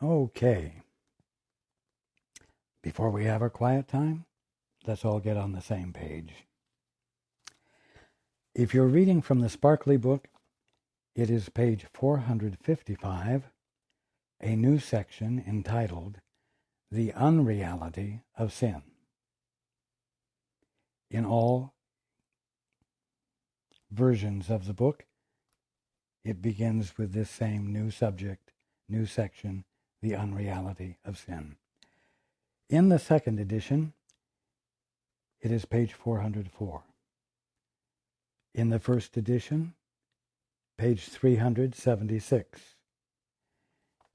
Okay. Before we have our quiet time, let's all get on the same page. If you're reading from the Sparkly book, it is page 455, a new section entitled The Unreality of Sin. In all versions of the book, it begins with this same new subject, new section, The Unreality of Sin. In the second edition, it is page 404. In the first edition, page 376.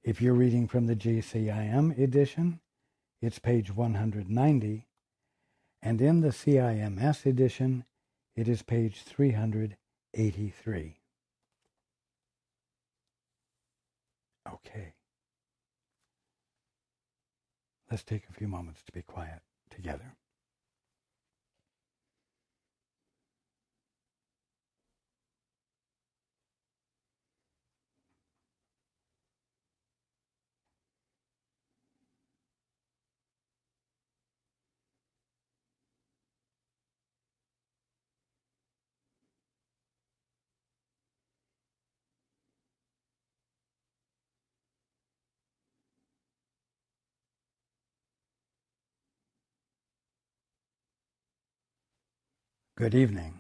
If you're reading from the ACIM edition, it's page 190, and in the CIMS edition, it is page 383. Okay. Let's take a few moments to be quiet together. Good evening.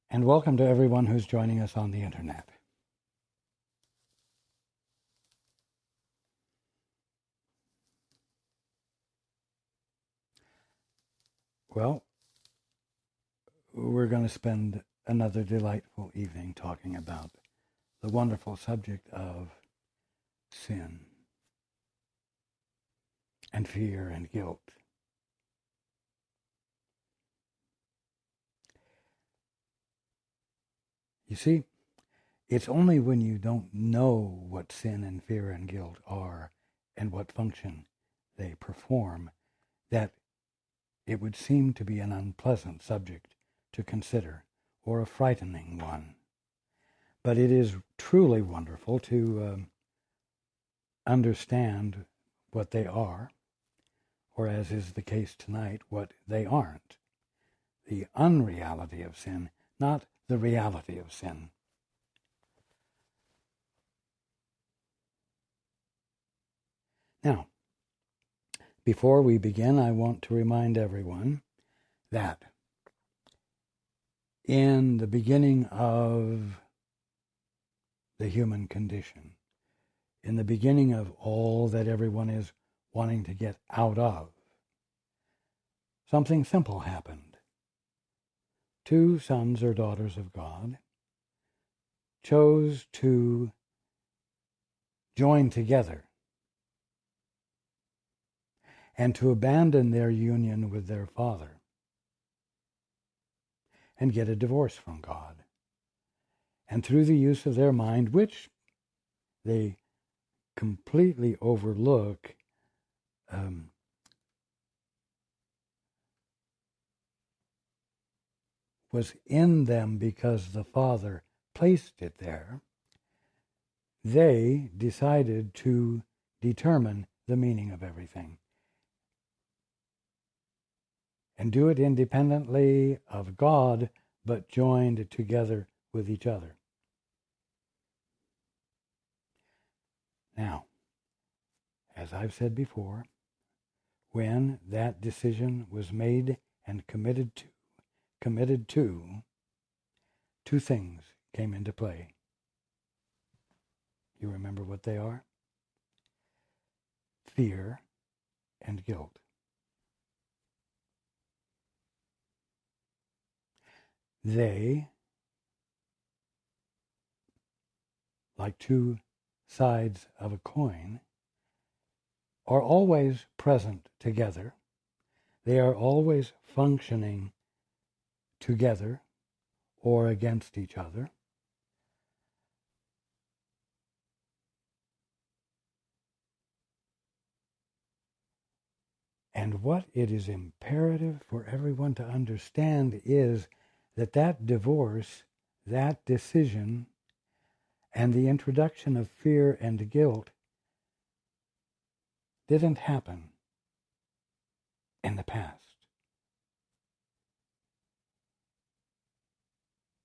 And welcome to everyone who's joining us on the internet. Well, we're going to spend another delightful evening talking about the wonderful subject of sin and fear and guilt. You see, it's only when you don't know what sin and fear and guilt are and what function they perform that it would seem to be an unpleasant subject to consider or a frightening one. But it is truly wonderful to understand what they are, or as is the case tonight, what they aren't. The unreality of sin, not the reality of sin. Now, before we begin, I want to remind everyone that in the beginning of the human condition, in the beginning of all that everyone is wanting to get out of, something simple happened. Two sons or daughters of God chose to join together and to abandon their union with their father and get a divorce from God. And through the use of their mind, which they completely overlook, was in them because the Father placed it there, they decided to determine the meaning of everything and do it independently of God, but joined together with each other. Now, as I've said before, when that decision was made and committed to, two things came into play. You remember what they are? Fear and guilt. They, like two sides of a coin, are always present together. They are always functioning together or against each other. And what it is imperative for everyone to understand is that that divorce, that decision, And the introduction of fear and guilt didn't happen in the past.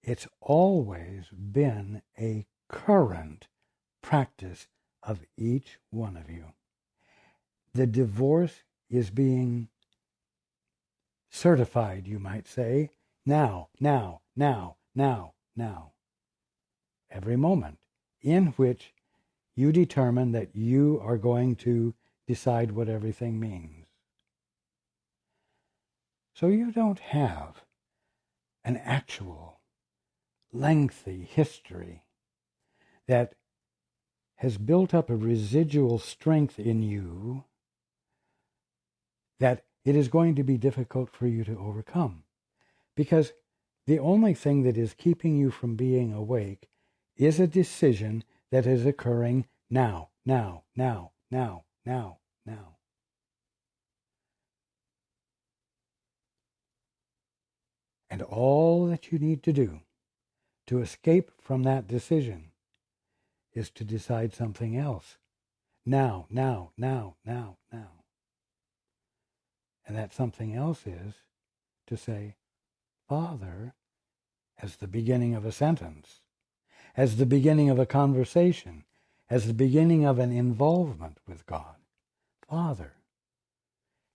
It's always been a current practice of each one of you. The divorce is being certified, you might say, now. Every moment in which you determine that you are going to decide what everything means. So you don't have an actual lengthy history that has built up a residual strength in you that it is going to be difficult for you to overcome. Because the only thing that is keeping you from being awake is a decision that is occurring now. And all that you need to do to escape from that decision is to decide something else. Now. And that something else is to say, Father, as the beginning of a sentence, as the beginning of a conversation, as the beginning of an involvement with God. Father.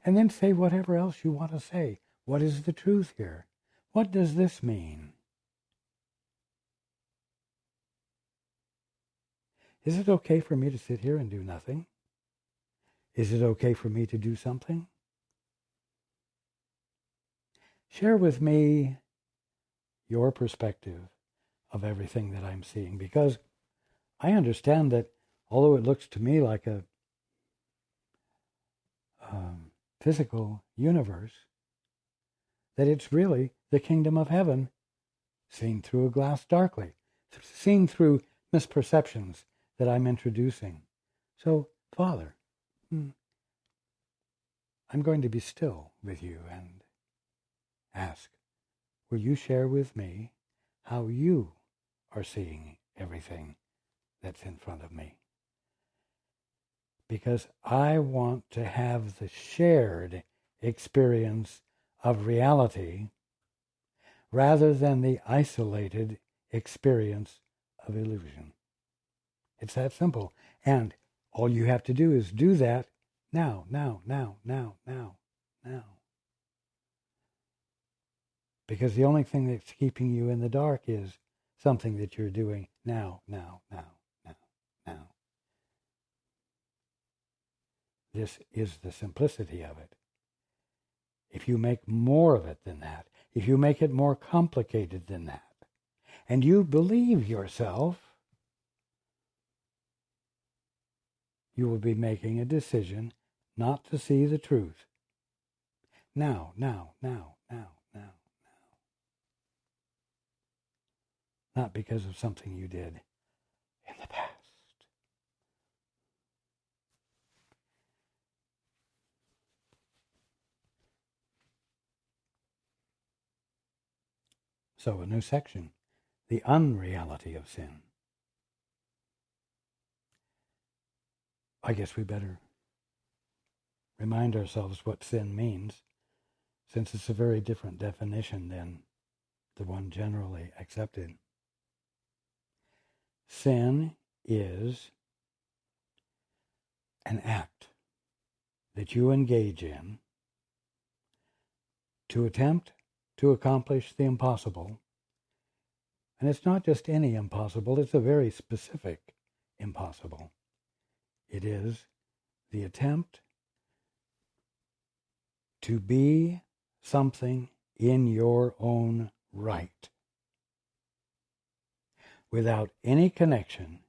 And then say whatever else you want to say. What is the truth here? What does this mean? Is it okay for me to sit here and do nothing? Is it okay for me to do something? Share with me your perspective of everything that I'm seeing, because I understand that although it looks to me like a physical universe, that it's really the kingdom of heaven seen through a glass darkly, seen through misperceptions that I'm introducing. So, Father, I'm going to be still with you and ask, will you share with me how you are seeing everything that's in front of me? Because I want to have the shared experience of reality rather than the isolated experience of illusion. It's that simple. And all you have to do is do that now. Because the only thing that's keeping you in the dark is something that you're doing now. This is the simplicity of it. If you make more of it than that, if you make it more complicated than that, and you believe yourself, you will be making a decision not to see the truth. Now. Not because of something you did in the past. So a new section, the unreality of sin. I guess we better remind ourselves what sin means, since it's a very different definition than the one generally accepted. Sin is an act that you engage in to attempt to accomplish the impossible. And it's not just any impossible, it's a very specific impossible. It is the attempt to be something in your own right, without any connection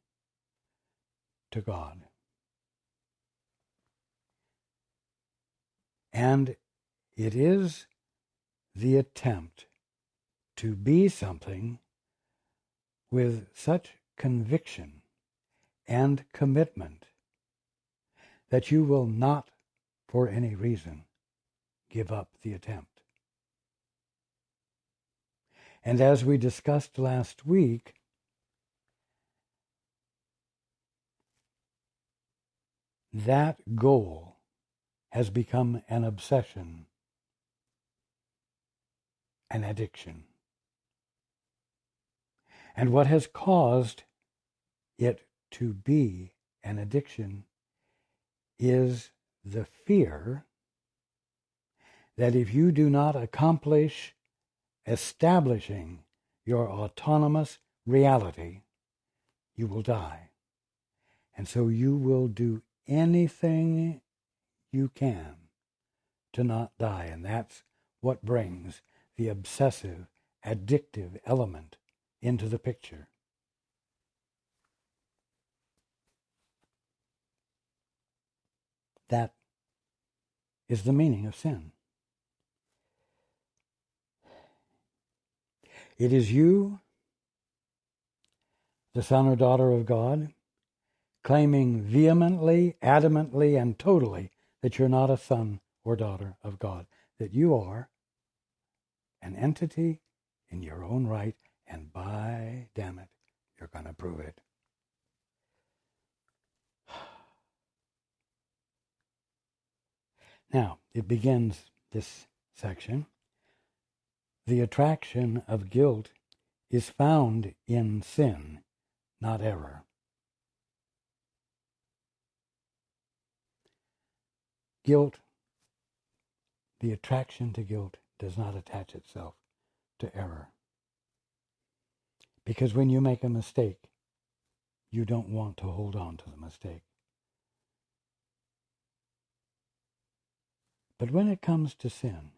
to God. And it is the attempt to be something with such conviction and commitment that you will not, for any reason, give up the attempt. And as we discussed last week, that goal has become an obsession, an addiction. And what has caused it to be an addiction is the fear that if you do not accomplish establishing your autonomous reality, you will die. And so you will do anything you can to not die. And that's what brings the obsessive, addictive element into the picture. That is the meaning of sin. It is you, the son or daughter of God, claiming vehemently, adamantly, and totally that you're not a son or daughter of God, that you are an entity in your own right, and by damn it, you're going to prove it. Now, it begins this section. The attraction of guilt is found in sin, not error. Guilt, the attraction to guilt does not attach itself to error. Because when you make a mistake, you don't want to hold on to the mistake. But when it comes to sin,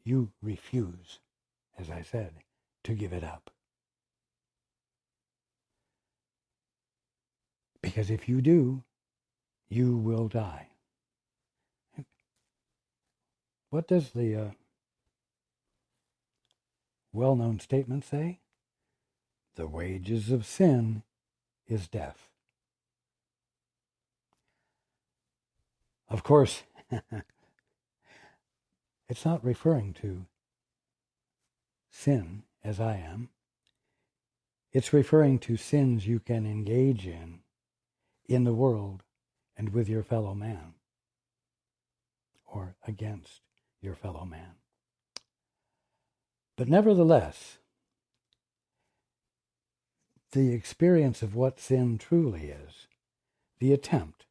you refuse, as I said, to give it up. Because if you do, you will die. What does the well-known statement say? The wages of sin is death. Of course, it's not referring to sin as I am. It's referring to sins you can engage in the world and with your fellow man, or against your fellow man. But nevertheless, the experience of what sin truly is, the attempt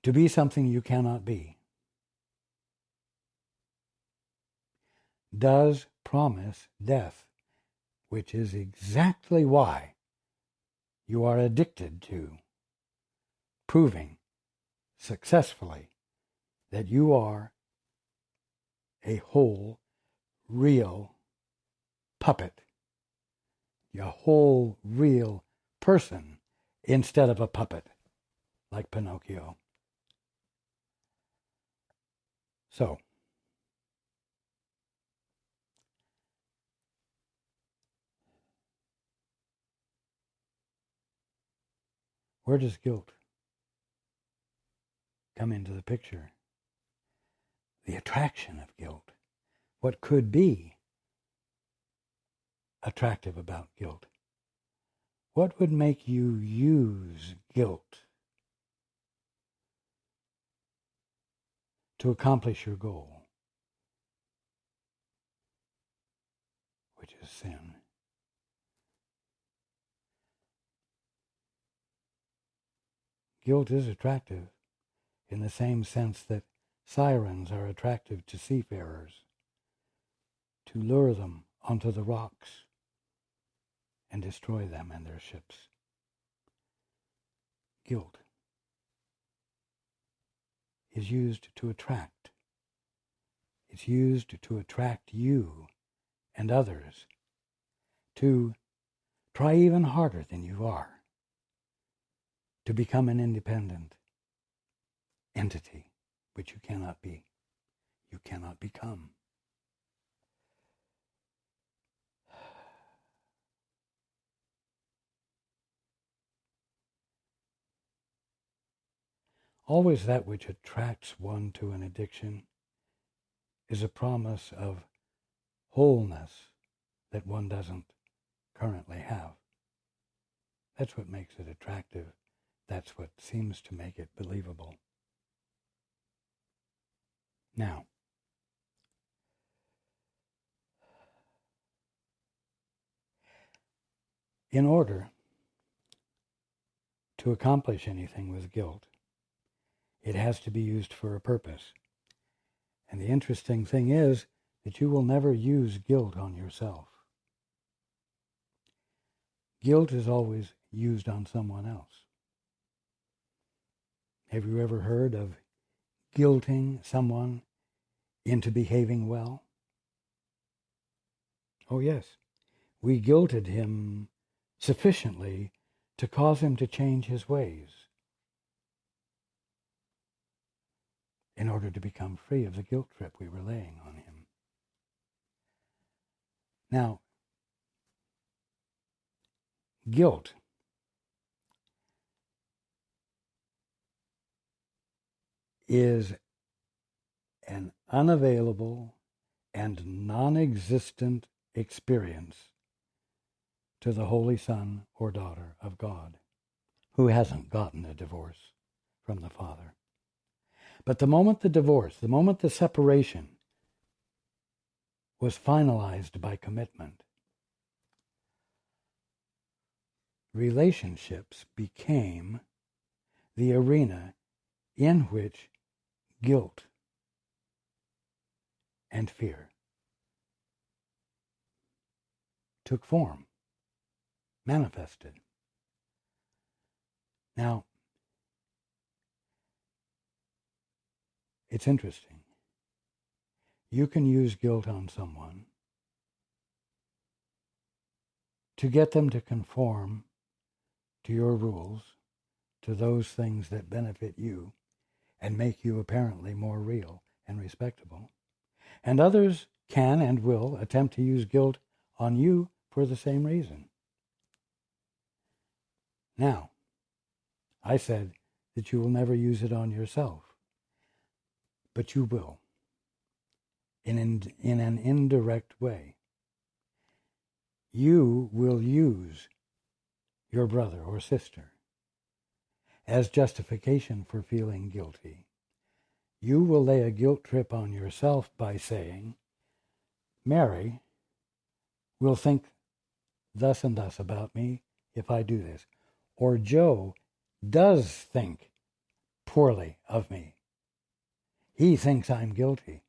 to be something you cannot be, does promise death, which is exactly why you are addicted to proving successfully that you are a whole, real puppet, a whole, real person instead of a puppet like Pinocchio. So, where does guilt come into the picture? The attraction of guilt. What could be attractive about guilt? What would make you use guilt to accomplish your goal, which is sin? Guilt is attractive in the same sense that sirens are attractive to seafarers, to lure them onto the rocks and destroy them and their ships. Guilt is used to attract. It's used to attract you and others to try even harder than you are to become an independent entity, which you cannot be. You cannot become. Always that which attracts one to an addiction is a promise of wholeness that one doesn't currently have. That's what makes it attractive. That's what seems to make it believable. Now, in order to accomplish anything with guilt, it has to be used for a purpose. And the interesting thing is that you will never use guilt on yourself. Guilt is always used on someone else. Have you ever heard of guilting someone into behaving well? Oh yes, we guilted him sufficiently to cause him to change his ways in order to become free of the guilt trip we were laying on him. Now, guilt is an unavailable and non-existent experience to the Holy Son or daughter of God who hasn't gotten a divorce from the Father. But the moment the divorce, the moment the separation was finalized by commitment, relationships became the arena in which guilt and fear took form, manifested. Now, it's interesting. You can use guilt on someone to get them to conform to your rules, to those things that benefit you and make you apparently more real and respectable. And others can and will attempt to use guilt on you for the same reason. Now, I said that you will never use it on yourself, but you will, in an indirect way. You will use your brother or sister as justification for feeling guilty. You will lay a guilt trip on yourself by saying, Mary will think thus and thus about me if I do this. Or Joe does think poorly of me. He thinks I'm guilty.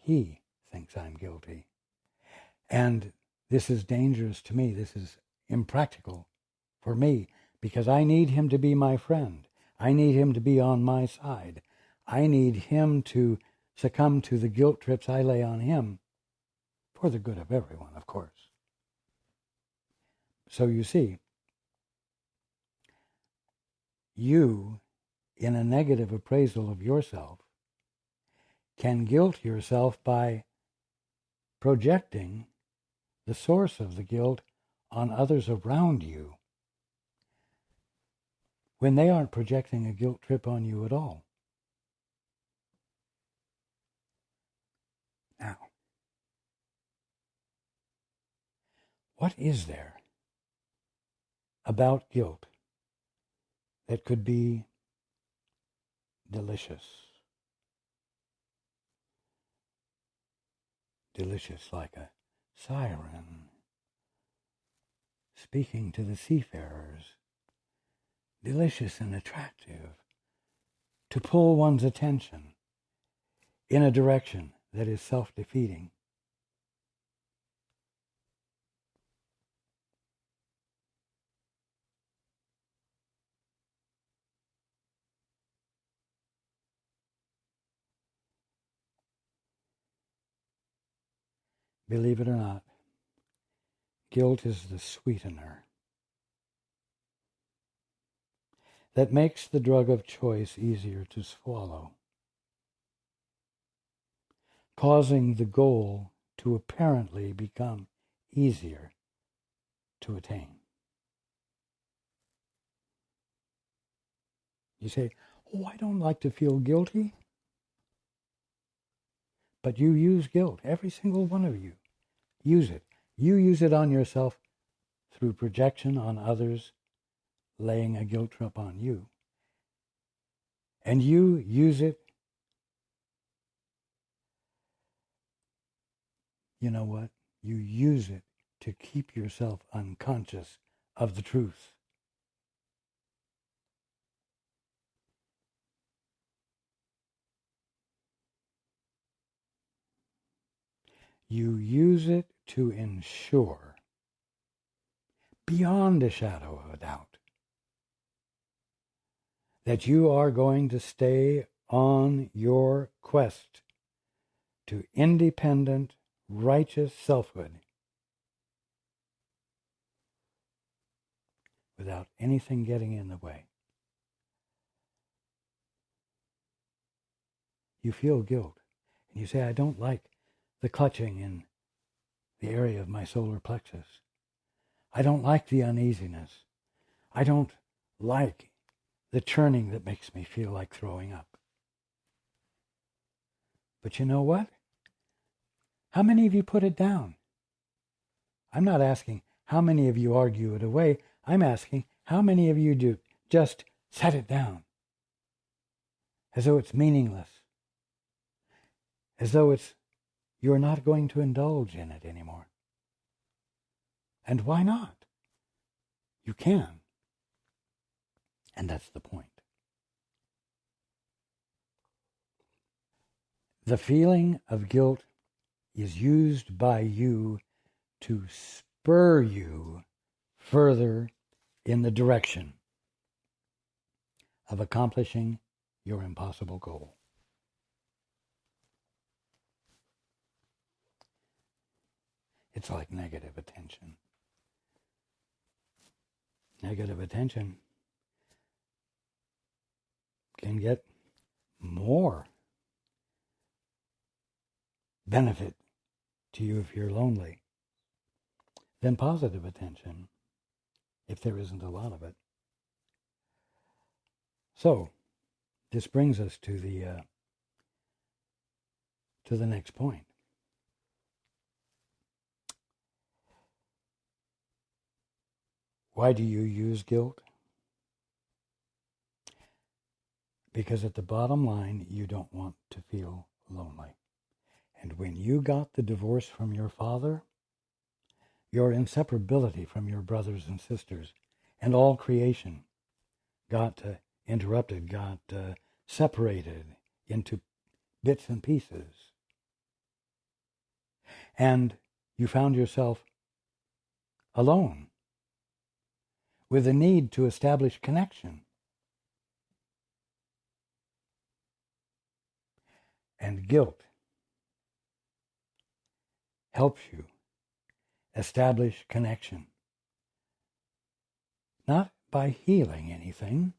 He thinks I'm guilty. And this is dangerous to me. This is impractical for me because I need him to be my friend. I need him to be on my side. I need him to succumb to the guilt trips I lay on him for the good of everyone, of course. So you see, you, in a negative appraisal of yourself, can guilt yourself by projecting the source of the guilt on others around you when they aren't projecting a guilt trip on you at all. Now, what is there about guilt that could be delicious? Delicious like a siren speaking to the seafarers. Delicious and attractive to pull one's attention in a direction that is self-defeating. Believe it or not, guilt is the sweetener that makes the drug of choice easier to swallow, causing the goal to apparently become easier to attain. You say, oh, I don't like to feel guilty. But you use guilt, every single one of you. Use it. You use it on yourself through projection on others, laying a guilt trip on you. And you use it, you know what? You use it to keep yourself unconscious of the truth. You use it to ensure, beyond a shadow of a doubt, that you are going to stay on your quest to independent, righteous selfhood without anything getting in the way. You feel guilt, and you say, I don't like the clutching in the area of my solar plexus. I don't like the uneasiness. I don't like the churning that makes me feel like throwing up. But you know what? How many of you put it down? I'm not asking how many of you argue it away. I'm asking how many of you do just set it down as though it's meaningless, as though you're not going to indulge in it anymore. And why not? You can. And that's the point. The feeling of guilt is used by you to spur you further in the direction of accomplishing your impossible goal. It's like negative attention. Negative attention can get more benefit to you if you're lonely than positive attention, if there isn't a lot of it. So, this brings us to the next point. Why do you use guilt? Because at the bottom line, you don't want to feel lonely. And when you got the divorce from your father, your inseparability from your brothers and sisters and all creation got interrupted, got separated into bits and pieces. And you found yourself alone with a need to establish connection. And guilt helps you establish connection. Not by healing anything,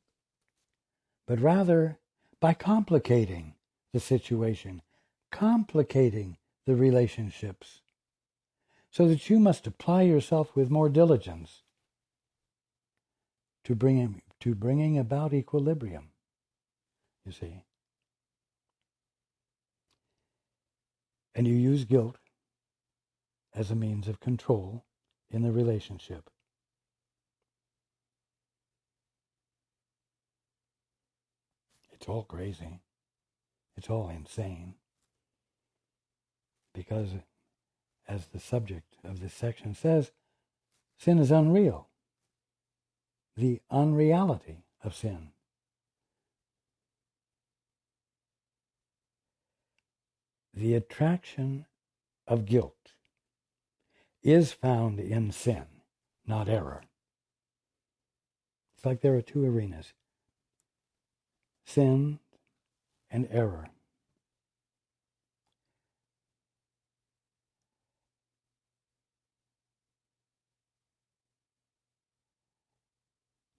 but rather by complicating the situation, complicating the relationships, so that you must apply yourself with more diligence to bringing about equilibrium, you see. And you use guilt as a means of control in the relationship. It's all crazy. It's all insane. Because, as the subject of this section says, sin is unreal. The unreality of sin. The attraction of guilt is found in sin, not error. It's like there are two arenas, sin and error.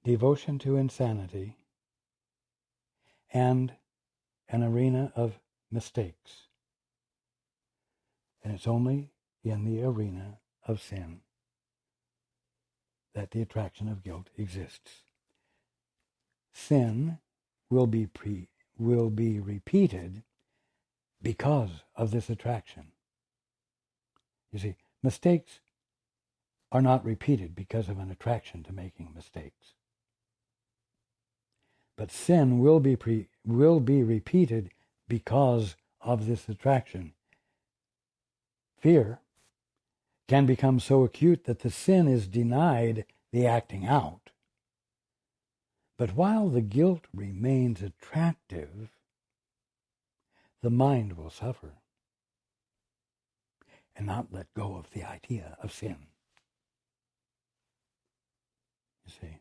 Devotion to insanity and an arena of mistakes. And it's only in the arena of sin that the attraction of guilt exists. Sin will be repeated because of this attraction. You see, mistakes are not repeated because of an attraction to making mistakes. But sin will be repeated because of this attraction. Fear can become so acute that the sin is denied the acting out. But while the guilt remains attractive, the mind will suffer and not let go of the idea of sin. You see,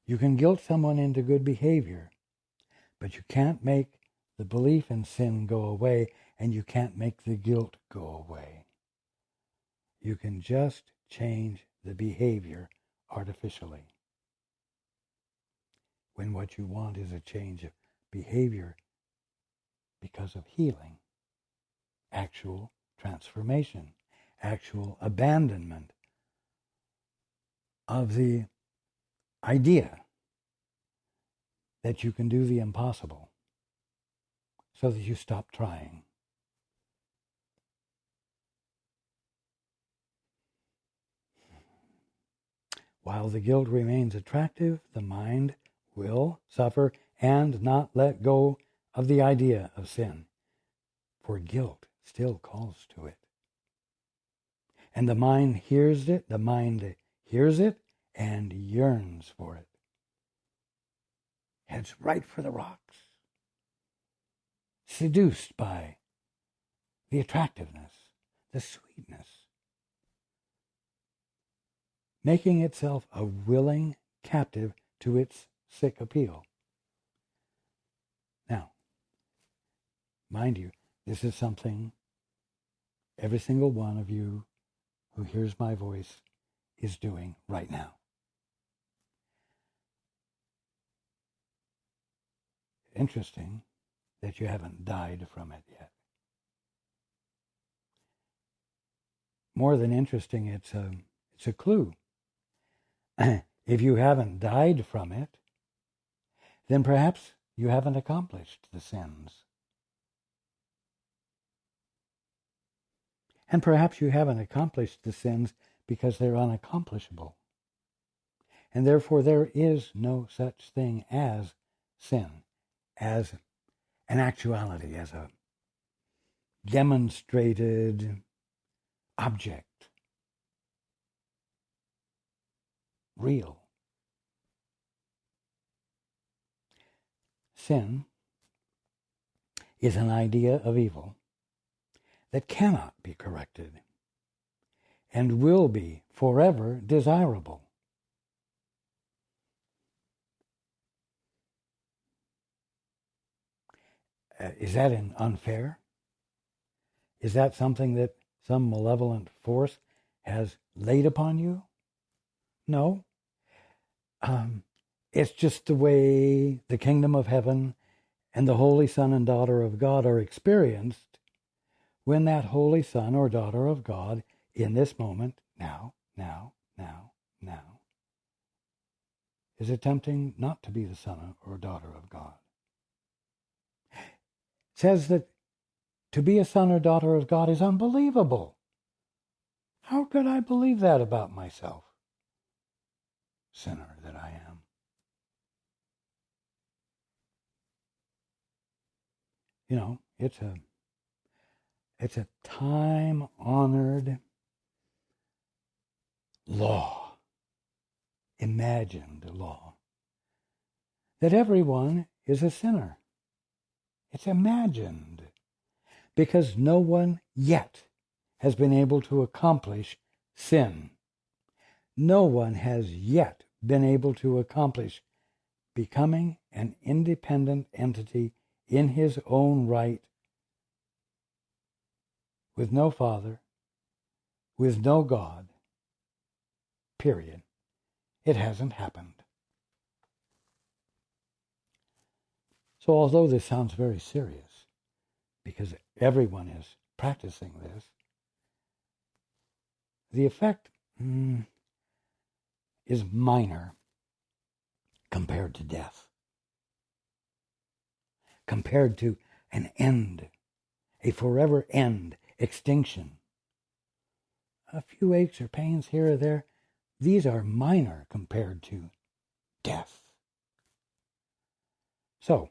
you can guilt someone into good behavior, but you can't make the belief in sin go away, and you can't make the guilt go away. You can just change the behavior artificially, when what you want is a change of behavior because of healing, actual transformation, actual abandonment of the idea that you can do the impossible, so that you stop trying. While the guilt remains attractive, the mind will suffer and not let go of the idea of sin, for guilt still calls to it. And the mind hears it and yearns for it. Heads right for the rocks, seduced by the attractiveness, the sweetness, making itself a willing captive to its sick appeal. Now, mind you, this is something every single one of you who hears my voice is doing right now. Interesting that you haven't died from it yet. More than interesting, it's a clue. If you haven't died from it, then perhaps you haven't accomplished the sins. And perhaps you haven't accomplished the sins because they're unaccomplishable. And therefore there is no such thing as sin, as an actuality, as a demonstrated object. Real. Sin is an idea of evil that cannot be corrected and will be forever desirable. Is that unfair? Is that something that some malevolent force has laid upon you? No. It's just the way the kingdom of heaven and the holy son and daughter of God are experienced when that holy son or daughter of God in this moment, now, is attempting not to be the son or daughter of God. It says that to be a son or daughter of God is unbelievable. How could I believe that about myself? Sinner that I am. You know, it's a time-honored law, imagined law, that everyone is a sinner. It's imagined because no one yet has been able to accomplish sin. No one has yet been able to accomplish becoming an independent entity in his own right, with no Father, with no God, period. It hasn't happened. So although this sounds very serious, because everyone is practicing this, the effect is minor compared to death, compared to an end, a forever end, extinction a few aches or pains here or there, these are minor compared to death. So,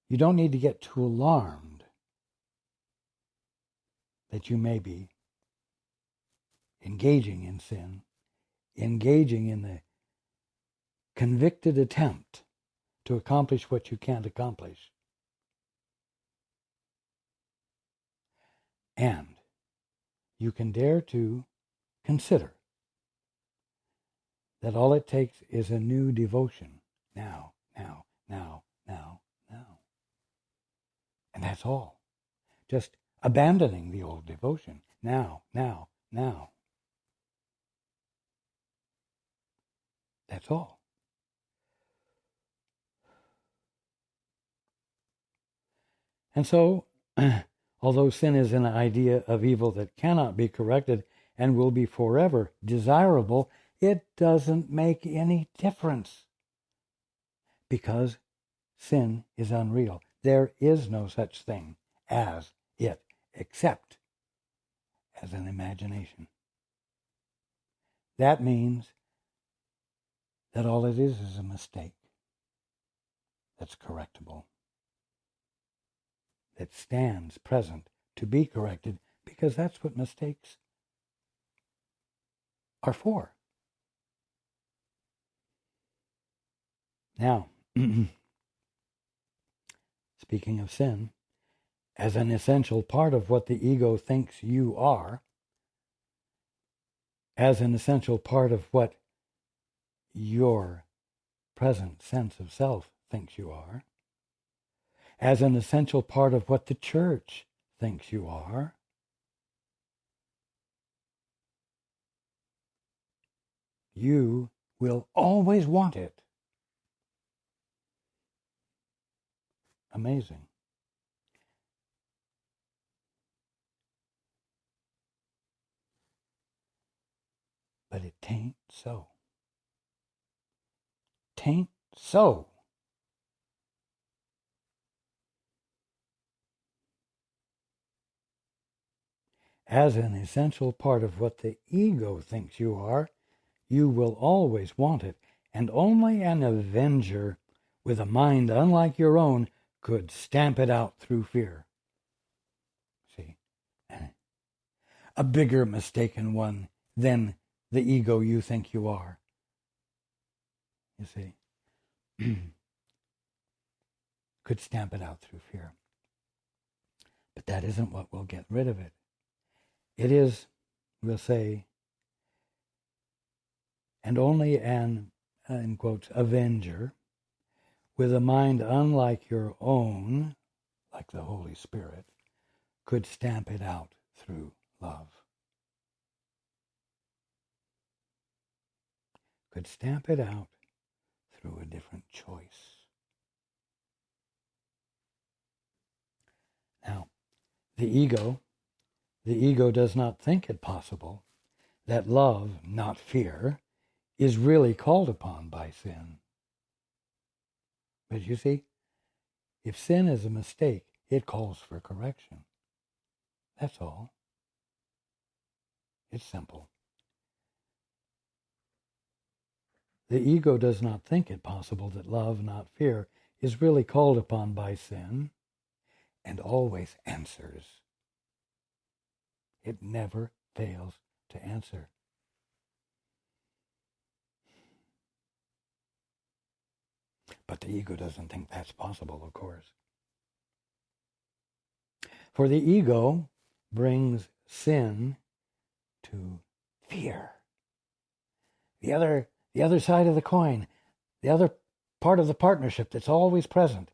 you don't need to get too alarmed that you may be engaging in sin, engaging in the convicted attempt to accomplish what you can't accomplish. And you can dare to consider that all it takes is a new devotion. Now. And that's all. Just abandoning the old devotion. Now. That's all. And so, although sin is an idea of evil that cannot be corrected and will be forever desirable, it doesn't make any difference because sin is unreal. There is no such thing as it except as an imagination. That means that all it is a mistake that's correctable, that stands present to be corrected, because that's what mistakes are for. Now, speaking of sin, as an essential part of what the ego thinks you are, as an essential part of what your present sense of self thinks you are, as an essential part of what the church thinks you are, you will always want it. Amazing. But it tain't so. Tain't so. As an essential part of what the ego thinks you are, you will always want it, and only an avenger with a mind unlike your own could stamp it out through fear. See? A bigger mistaken one than the ego you think you are. You see? Could stamp it out through fear. But that isn't what will get rid of it. It is, we'll say, and only an, in quotes, avenger with a mind unlike your own, like the Holy Spirit, could stamp it out through love. Could stamp it out through a different choice. Now, the ego does not think it possible that love, not fear, is really called upon by sin. But you see, if sin is a mistake, it calls for correction. That's all. It's simple. The ego does not think it possible that love, not fear, is really called upon by sin, and always answers. It never fails to answer. But the ego doesn't think that's possible, of course. For the ego brings sin to fear. The other side of the coin, the other part of the partnership that's always present.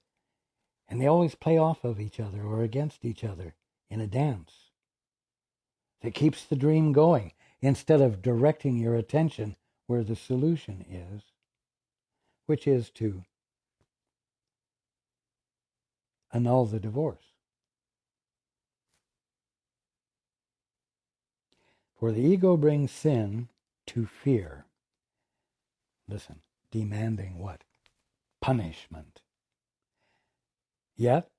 And they always play off of each other or against each other in a dance that keeps the dream going instead of directing your attention where the solution is, which is to annul the divorce. For the ego brings sin to fear. Listen, demanding what? Punishment. Yet,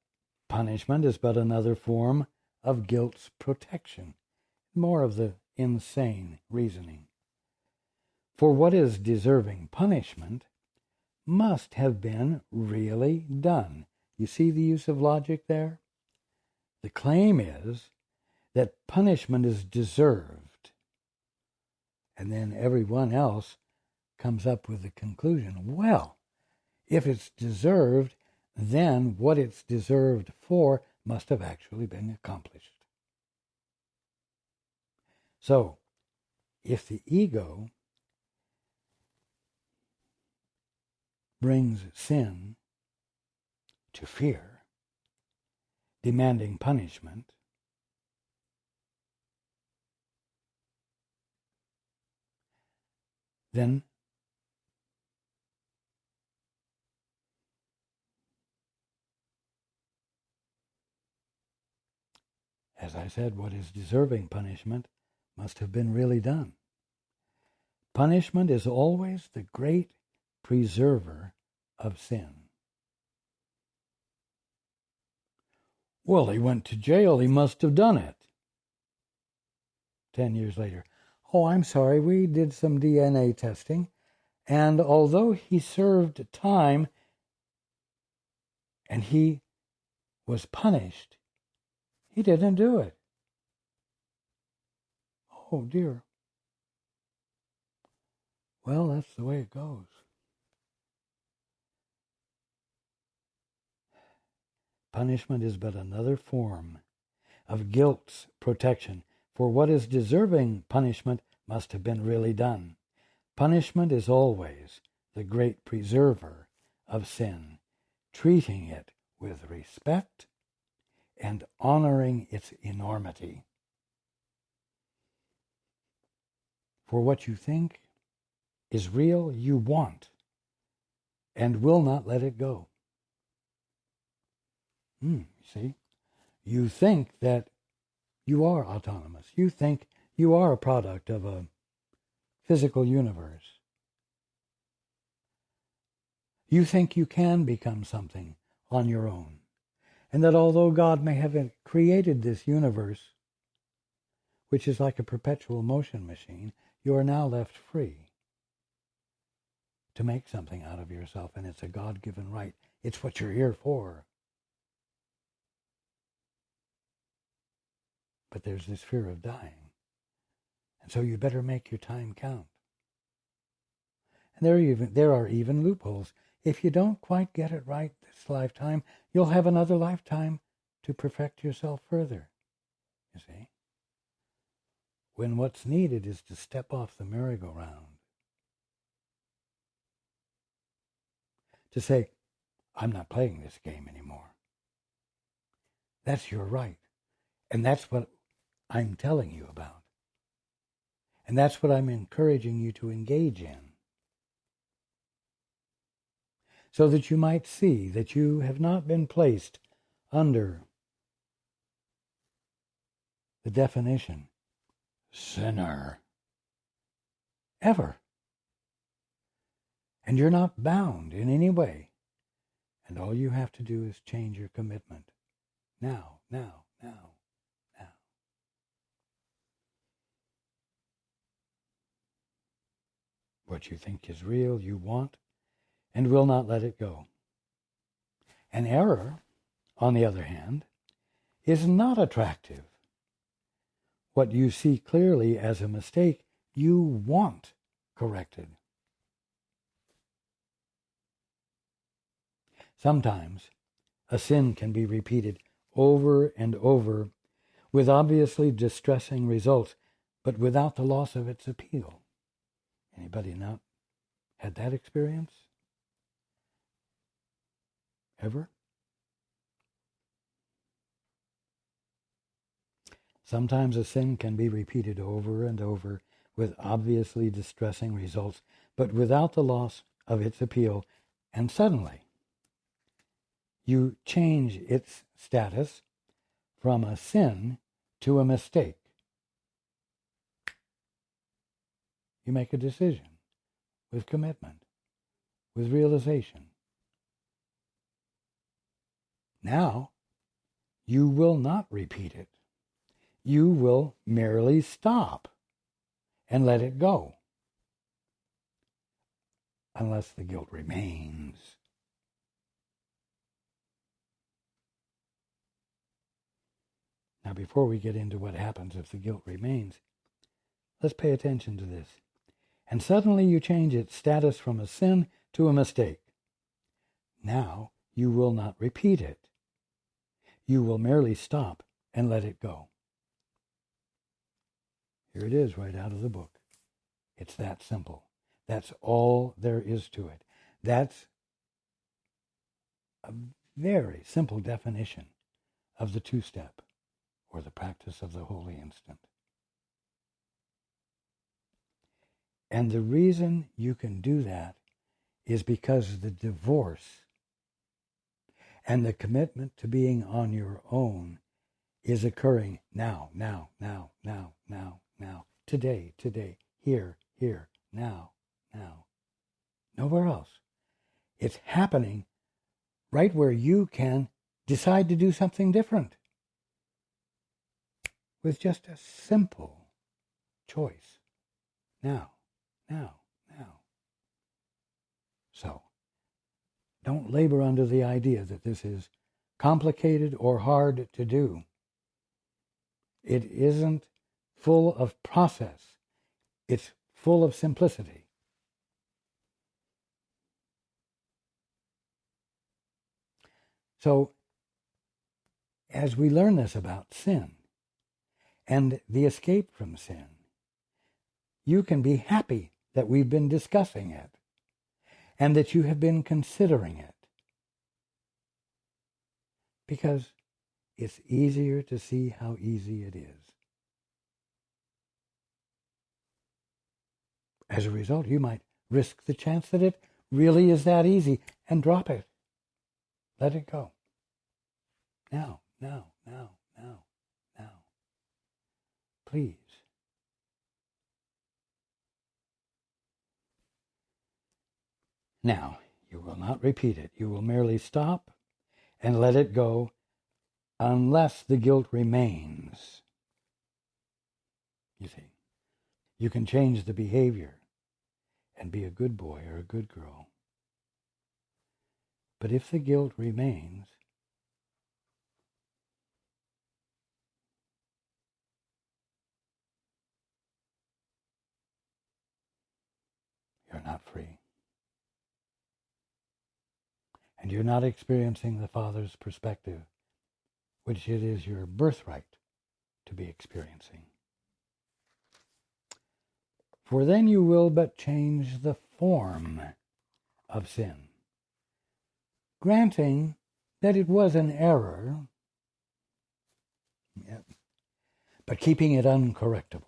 punishment is but another form of guilt's protection, more of the insane reasoning. For what is deserving punishment must have been really done. You see the use of logic there? The claim is that punishment is deserved. And then everyone else comes up with the conclusion, well, if it's deserved, then what it's deserved for must have actually been accomplished. So, if the ego brings sin to fear, demanding punishment, then as I said, what is deserving punishment must have been really done. Punishment is always the great preserver of sin. Well, he went to jail. He must have done it. 10 years later. Oh, I'm sorry. We did some DNA testing. And although he served time and he was punished, he didn't do it. Oh, dear. Well, that's the way it goes. Punishment is but another form of guilt's protection, for what is deserving punishment must have been really done. Punishment is always the great preserver of sin, treating it with respect and honoring its enormity. For what you think is real, you want and will not let it go. See, you think that you are autonomous. You think you are a product of a physical universe. You think you can become something on your own. And that although God may have created this universe, which is like a perpetual motion machine, you are now left free to make something out of yourself, and it's a God-given right. It's what you're here for. But there's this fear of dying. And so you better make your time count. And there are even loopholes. If you don't quite get it right this lifetime, you'll have another lifetime to perfect yourself further. You see? When what's needed is to step off the merry-go-round. To say, I'm not playing this game anymore. That's your right. And that's what I'm telling you about. And that's what I'm encouraging you to engage in. So that you might see that you have not been placed under the definition, sinner, ever. And you're not bound in any way. And all you have to do is change your commitment. Now. What you think is real, you want, and will not let it go. An error, on the other hand, is not attractive. What you see clearly as a mistake, you want corrected. Sometimes a sin can be repeated over and over with obviously distressing results, but without the loss of its appeal. Anybody not had that experience? Ever? Sometimes a sin can be repeated over and over with obviously distressing results, but without the loss of its appeal, and suddenly you change its status from a sin to a mistake. You make a decision with commitment, with realization. Now, you will not repeat it. You will merely stop and let it go, unless the guilt remains. Now, before we get into what happens if the guilt remains, let's pay attention to this. And suddenly you change its status from a sin to a mistake. Now you will not repeat it. You will merely stop and let it go. Here it is right out of the book. It's that simple. That's all there is to it. That's a very simple definition of the two-step, or the practice of the holy instant. And the reason you can do that is because the divorce and the commitment to being on your own is occurring now, today, here, now. Nowhere else. It's happening right where you can decide to do something different with just a simple choice. Now. So, don't labor under the idea that this is complicated or hard to do. It isn't full of process. It's full of simplicity. So, as we learn this about sin and the escape from sin, you can be happy that we've been discussing it and that you have been considering it, because it's easier to see how easy it is. As a result, you might risk the chance that it really is that easy and drop it. Let it go. Now. Please. Now, you will not repeat it. You will merely stop and let it go unless the guilt remains. You see, you can change the behavior and be a good boy or a good girl. But if the guilt remains, you're not free. And you're not experiencing the Father's perspective, which it is your birthright to be experiencing. For then you will but change the form of sin, granting that it was an error, but keeping it uncorrectable.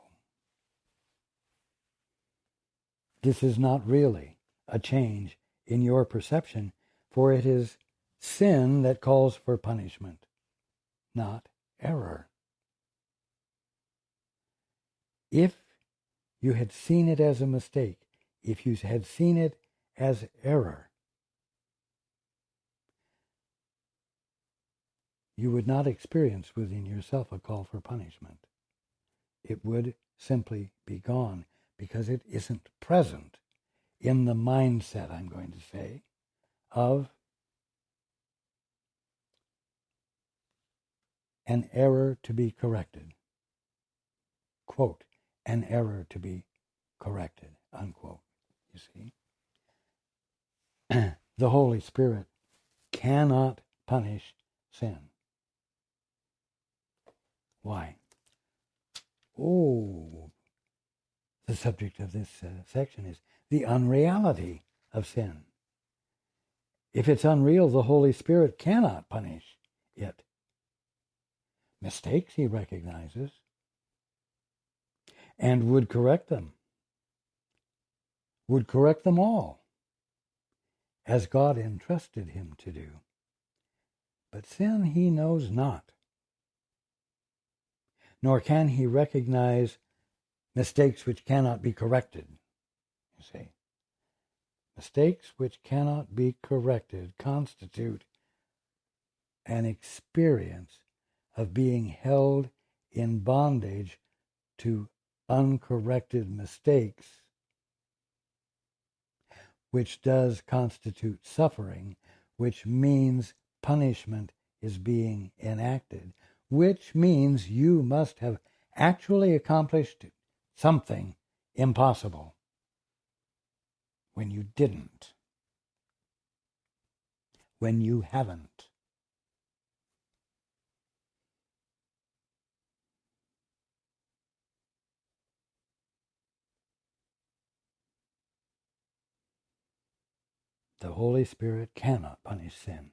This is not really a change in your perception, for it is sin that calls for punishment, not error. If you had seen it as a mistake, if you had seen it as error, you would not experience within yourself a call for punishment. It would simply be gone because it isn't present in the mindset, I'm going to say, of an error to be corrected. Quote, an error to be corrected, unquote. You see? The Holy Spirit cannot punish sin. Why? Oh, the subject of this section is the unreality of sin. If it's unreal, the Holy Spirit cannot punish it. Mistakes he recognizes and would correct them. Would correct them all, as God entrusted him to do. But sin he knows not, nor can he recognize mistakes which cannot be corrected. You see, mistakes which cannot be corrected constitute an experience of being held in bondage to uncorrected mistakes, which does constitute suffering, which means punishment is being enacted, which means you must have actually accomplished something impossible when you didn't, when you haven't. The Holy Spirit cannot punish sin.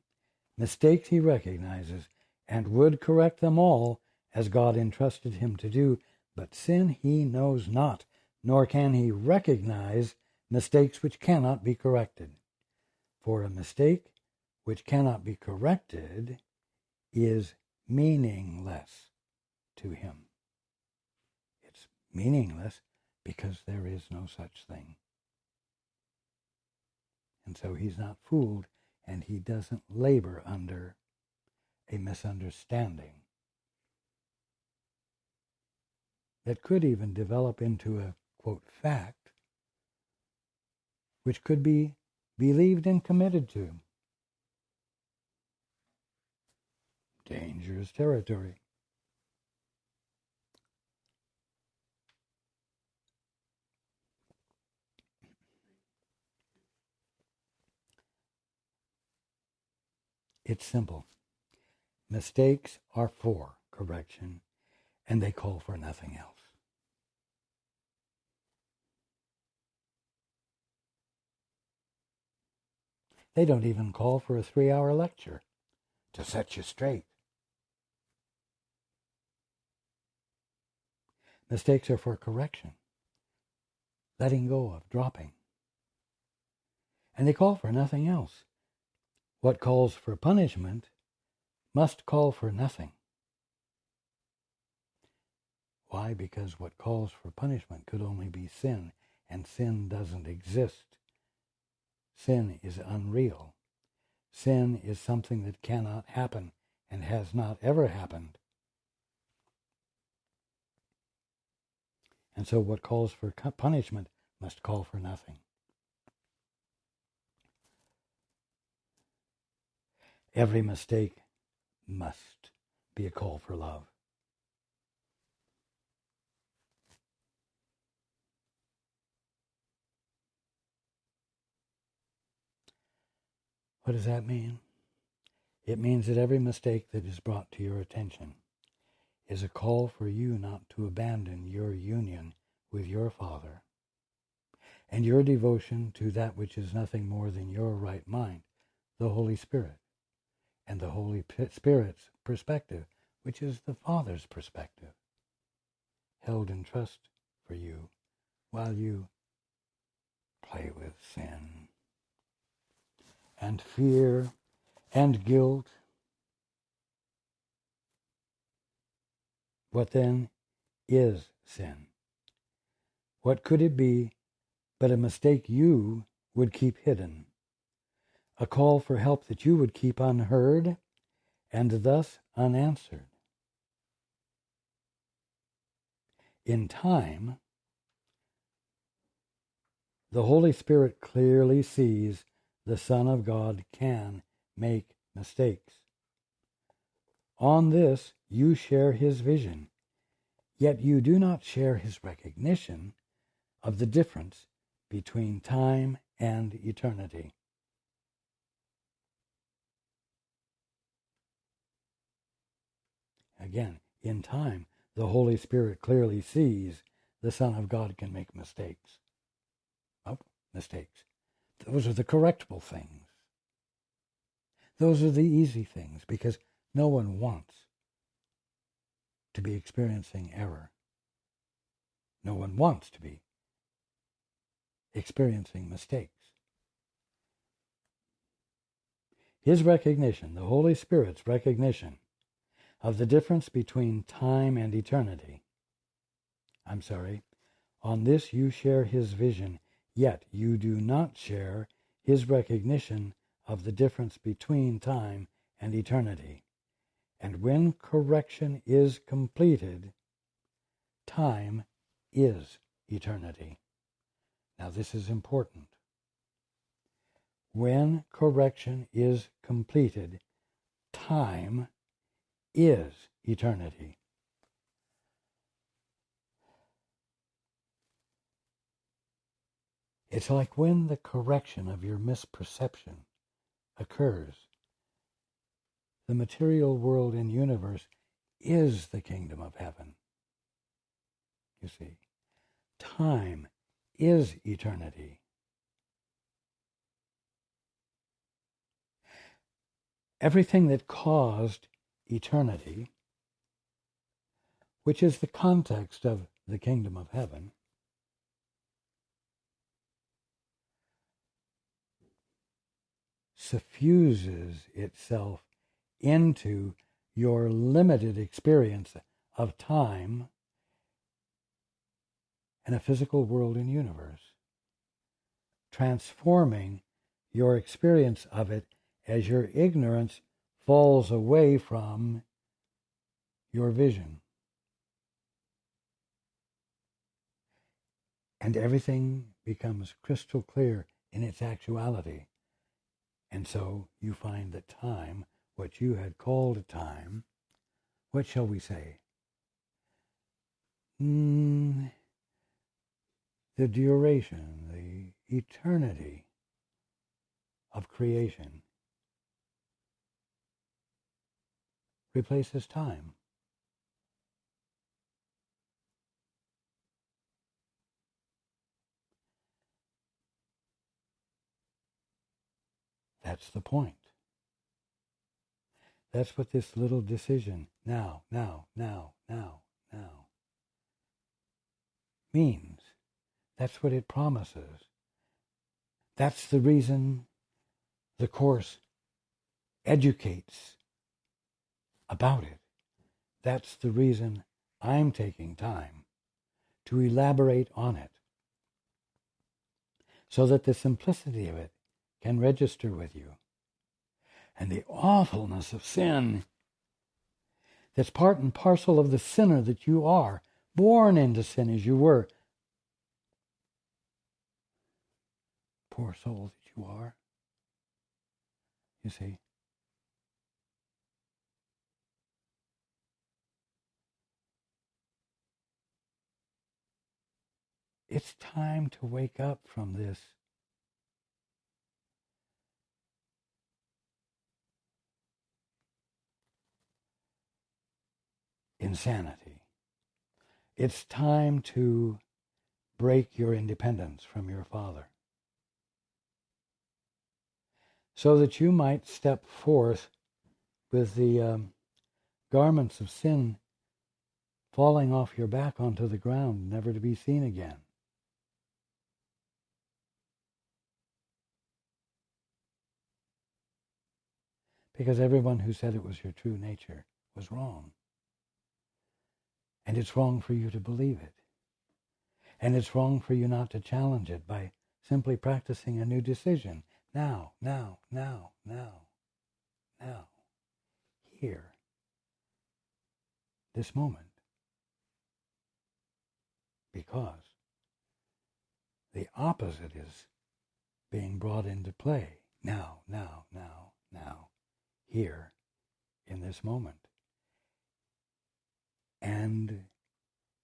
Mistakes he recognizes and would correct them all as God entrusted him to do, but sin he knows not, nor can he recognize mistakes which cannot be corrected. For a mistake which cannot be corrected is meaningless to him. It's meaningless because there is no such thing. And so he's not fooled, and he doesn't labor under a misunderstanding that could even develop into a, quote, fact, which could be believed and committed to. Dangerous territory. It's simple. Mistakes are for correction, and they call for nothing else. They don't even call for a 3-hour lecture to set you straight. Mistakes are for correction, letting go of, dropping. And they call for nothing else. What calls for punishment must call for nothing. Why? Because what calls for punishment could only be sin, and sin doesn't exist. Sin is unreal. Sin is something that cannot happen and has not ever happened. And so what calls for punishment must call for nothing. Every mistake must be a call for love. What does that mean? It means that every mistake that is brought to your attention is a call for you not to abandon your union with your Father and your devotion to that which is nothing more than your right mind, the Holy Spirit, and the Holy Spirit's perspective, which is the Father's perspective, held in trust for you while you play with sin and fear and guilt. What then is sin? What could it be but a mistake you would keep hidden, a call for help that you would keep unheard and thus unanswered? In time, the Holy Spirit clearly sees the Son of God can make mistakes. On this, you share his vision, yet you do not share his recognition of the difference between time and eternity. Again, in time, the Holy Spirit clearly sees the Son of God can make mistakes. Oh, mistakes. Those are the correctable things. Those are the easy things, because no one wants to be experiencing error. No one wants to be experiencing mistakes. His recognition, the Holy Spirit's recognition of the difference between time and eternity. On this you share his vision, yet you do not share his recognition of the difference between time and eternity. And when correction is completed, time is eternity. Now this is important. When correction is completed, time is eternity. It's like when the correction of your misperception occurs, the material world and universe is the kingdom of heaven. You see, time is eternity. Everything that caused eternity, which is the context of the kingdom of heaven, suffuses itself into your limited experience of time and a physical world and universe, transforming your experience of it as your ignorance falls away from your vision. And everything becomes crystal clear in its actuality. And so you find that time, what you had called time, what shall we say? The duration, the eternity of creation replaces time. That's the point. That's what this little decision, now, means. That's what it promises. That's the reason the Course educates about it. That's the reason I'm taking time to elaborate on it, so that the simplicity of it can register with you. And the awfulness of sin that's part and parcel of the sinner that you are, born into sin as you were. Poor soul that you are. You see. It's time to wake up from this insanity. It's time to break your independence from your Father, so that you might step forth with the garments of sin falling off your back onto the ground, never to be seen again. Because everyone who said it was your true nature was wrong. And it's wrong for you to believe it. And it's wrong for you not to challenge it by simply practicing a new decision. Now. Here. This moment. Because the opposite is being brought into play. Now. Here. In this moment. And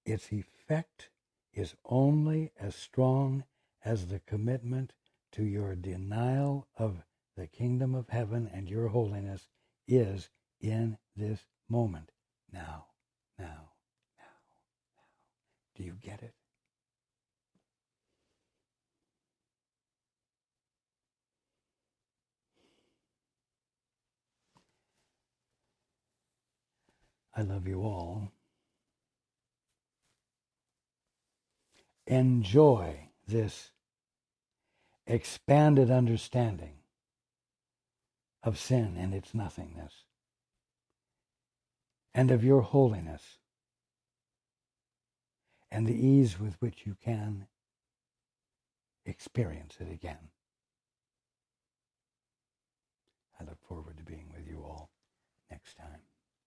its effect is only as strong as the commitment to your denial of the kingdom of heaven and your holiness is in this moment. Now. Do you get it? I love you all. Enjoy this expanded understanding of sin and its nothingness, and of your holiness, and the ease with which you can experience it again. I look forward to being with you.